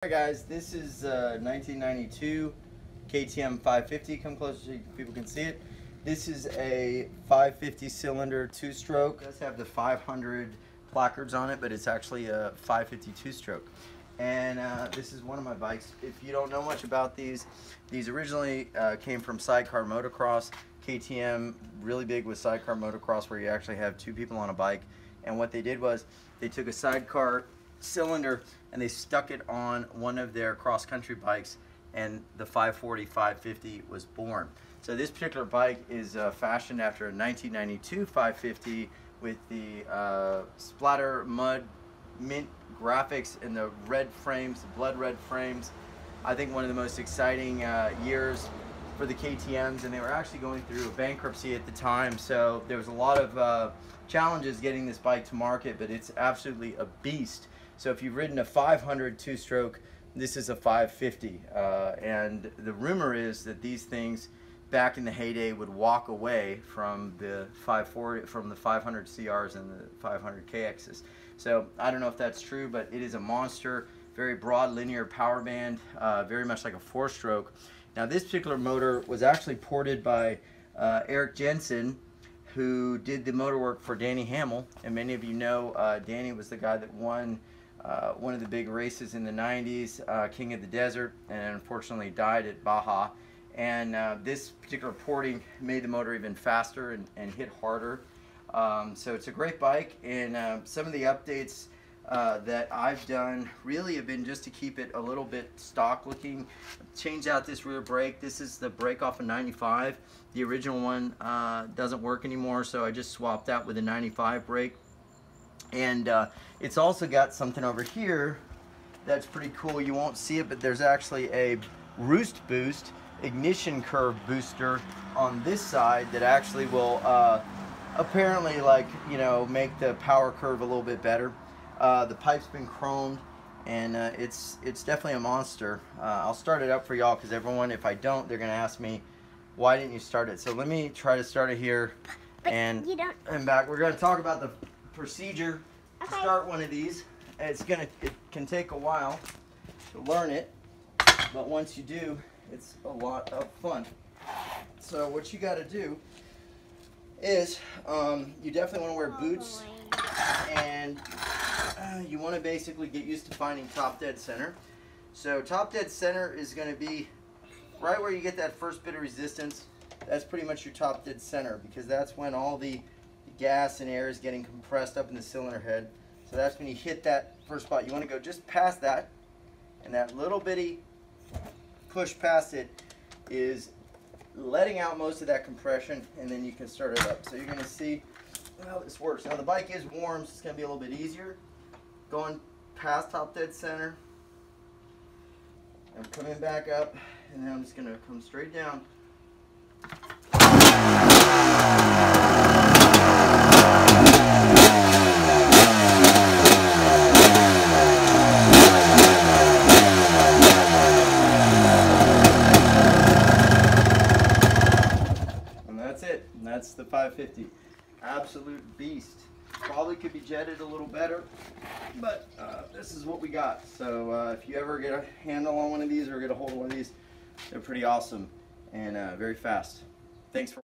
Hi guys, this is 1992 KTM 550. Come closer so people can see it. This is a 550 cylinder two-stroke. It does have the 500 placards on it, but it's actually a 550 two-stroke. And this is one of my bikes. If you don't know much about these originally came from sidecar motocross. KTM, really big with sidecar motocross, where you actually have two people on a bike. And what they did was they took a sidecar cylinder and they stuck it on one of their cross-country bikes, and the 540 550 was born. So this particular bike is fashioned after a 1992 550 with the splatter mud mint graphics and the red frames, the blood red frames. I think one of the most exciting years for the KTMs, and they were actually going through a bankruptcy at the time, so there was a lot of challenges getting this bike to market, but it's absolutely a beast. So if you've ridden a 500 two-stroke, this is a 550, and the rumor is that these things back in the heyday would walk away from the 540, from the 500 CRs and the 500 KXs. So I don't know if that's true, but it is a monster, very broad linear power band, very much like a four-stroke. Now this particular motor was actually ported by Eric Jensen, who did the motor work for Danny Hamill, and many of you know Danny was the guy that won one of the big races in the 90s, King of the Desert, and unfortunately died at Baja. And this particular porting made the motor even faster and hit harder. So it's a great bike, and some of the updates that I've done really have been just to keep it a little bit stock looking. Change out this rear brake. This is the brake off a 95. The original one doesn't work anymore, so I just swapped that with a 95 brake. And it's also got something over here that's pretty cool. You won't see it, but there's actually a roost boost ignition curve booster on this side that actually will apparently, like, you know, make the power curve a little bit better. The pipe's been chromed, and it's definitely a monster. I'll start it up for y'all, because everyone, if I don't, they're gonna ask me, why didn't you start it? So let me try to start it here and back. We're gonna talk about the procedure to start one of these. It can take a while to learn it, but once you do, it's a lot of fun. So what you got to do is you definitely want to wear boots, and you want to basically get used to finding top dead center. So top dead center is going to be right where you get that first bit of resistance. That's pretty much your top dead center, because that's when all the gas and air is getting compressed up in the cylinder head. So that's when you hit that first spot. You want to go just past that, and that little bitty push past it is letting out most of that compression, and then you can start it up. So you're going to see how this works. Now the bike is warm, so it's going to be a little bit easier. Going past top dead center, I'm coming back up, and then I'm just going to come straight down. That's the 550. Absolute beast. Probably could be jetted a little better, but this is what we got. So if you ever get a handle on one of these or get a hold of one of these, they're pretty awesome and very fast. Thanks for